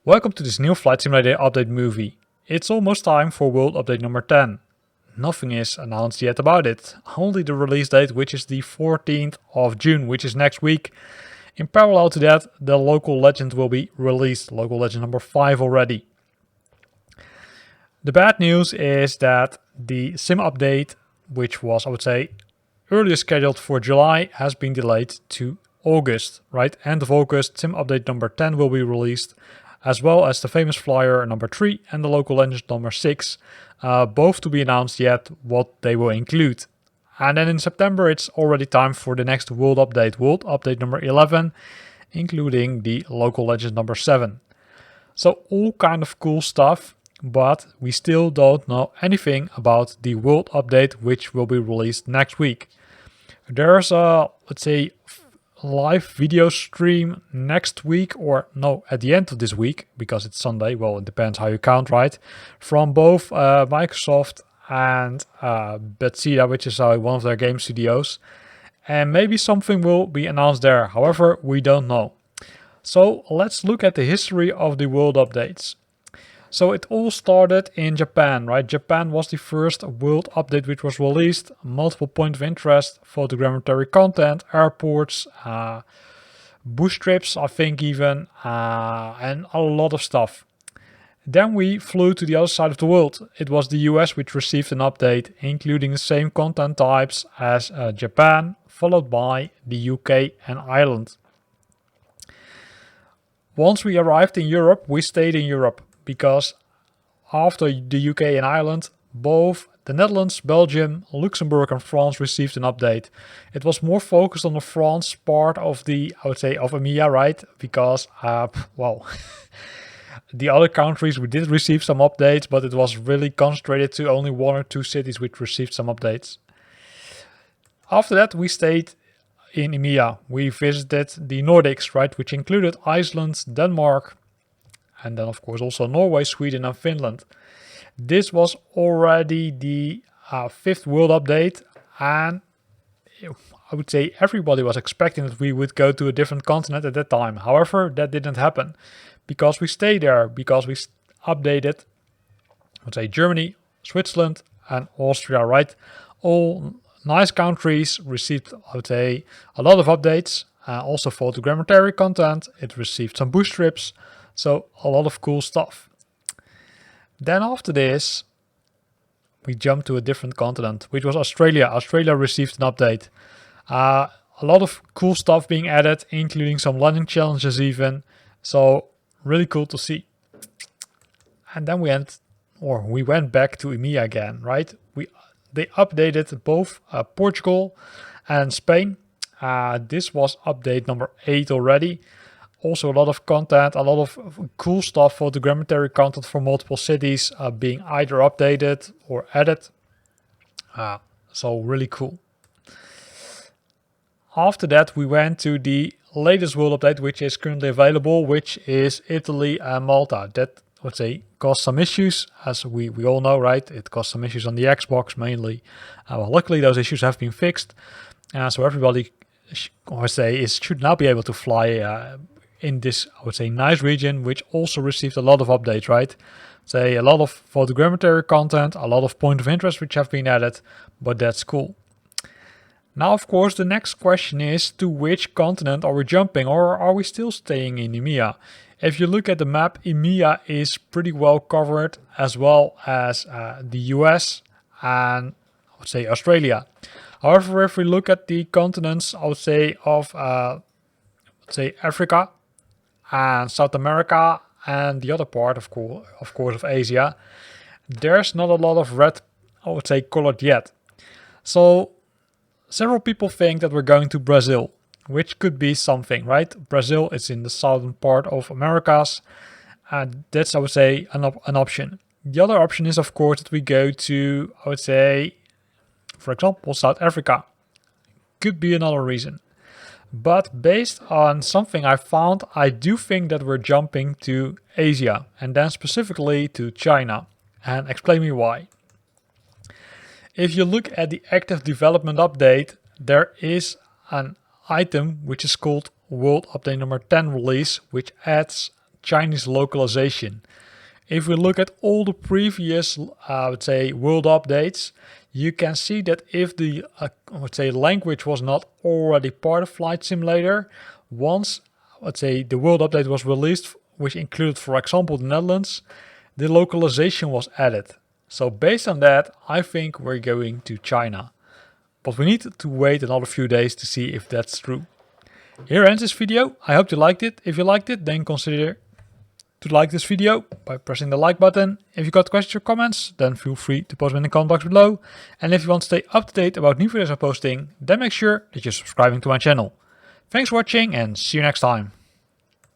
Welcome to this new Flight Simulator update movie. It's almost time for World Update number 10. Nothing is announced yet about it, only the release date, which is the 14th of June, which is next week. In parallel to that, the local legend will be released, local legend number 5 already. The bad news is that the sim update, which was, I would say, earlier scheduled for July, has been delayed to August, right? End of August, sim update number 10 will be released, as well as the famous flyer number 3 and the local legend number 6, both to be announced yet what they will include. And then in September it's already time for the next World Update number 11, including the local legend number 7. So all kind of cool stuff, but we still don't know anything about the World Update, which will be released next week. There's a, let's say, live video stream next week, or no, at the end of this week, because it's Sunday. Well, it depends how you count, right? From both Microsoft and Bethesda, which is one of their game studios, and maybe something will be announced there. However, we don't know. So let's look at the history of the world updates. So it all started in Japan, right? Japan was the first world update which was released. Multiple points of interest, photogrammetry content, airports, bush trips, I think even, and a lot of stuff. Then we flew to the other side of the world. It was the US which received an update, including the same content types as Japan, followed by the UK and Ireland. Once we arrived in Europe, we stayed in Europe, because after the UK and Ireland, both the Netherlands, Belgium, Luxembourg and France received an update. It was more focused on the France part of the, I would say, of EMEA, right? Because, well, the other countries, we did receive some updates, but it was really concentrated to only 1 or 2 cities which received some updates. After that, we stayed in EMEA. We visited the Nordics, right? Which included Iceland, Denmark, and then of course also Norway, Sweden and Finland. This was already the 5th world update, and I would say everybody was expecting that we would go to a different continent at that time. However, that didn't happen, because we stayed there, because we updated, I would say, Germany, Switzerland and Austria, right? All nice countries received, I would say, a lot of updates, also photogrammetry content. It received some bush trips. So a lot of cool stuff. Then after this, we jumped to a different continent, which was Australia. Australia received an update. A lot of cool stuff being added, including some landing challenges even. So really cool to see. And then we went back to EMEA again, right? They updated both Portugal and Spain. This was update number 8 already. Also a lot of content, a lot of cool stuff, photogrammetry content for multiple cities being either updated or added. So really cool. After that, we went to the latest world update, which is currently available, which is Italy and Malta. That, I would say, caused some issues, as we all know, right? It caused some issues on the Xbox mainly. Well, luckily those issues have been fixed. So everybody, I would say, should now be able to fly in this, I would say, nice region, which also received a lot of updates, right? Say a lot of photogrammetry content, a lot of point of interest which have been added, but that's cool. Now, of course, the next question is, to which continent are we jumping, or are we still staying in EMEA? If you look at the map, EMEA is pretty well covered, as well as the US and, I would say, Australia. However, if we look at the continents, I would say, of Africa and South America and the other part, of course, of Asia, there's not a lot of red, I would say, colored yet. So several people think that we're going to Brazil, which could be something, right? Brazil is in the southern part of Americas, and that's, I would say, an option. The other option is, of course, that we go to, I would say, for example, South Africa. Could be another reason. But based on something I found, I do think that we're jumping to Asia, and then specifically to China. And explain me why. If you look at the active development update, there is an item which is called World Update number 10 release, which adds Chinese localization. If we look at all the previous, let's say, world updates, you can see that if the, let's say, language was not already part of Flight Simulator, once, let's say, the world update was released, which included, for example, the Netherlands, the localization was added. So based on that, I think we're going to China. But we need to wait another few days to see if that's true. Here ends this video. I hope you liked it. If you liked it, then consider to like this video by pressing the like button. If you got questions or comments, then feel free to post them in the comment box below. And if you want to stay up to date about new videos I'm posting, then make sure that you're subscribing to my channel. Thanks for watching and see you next time.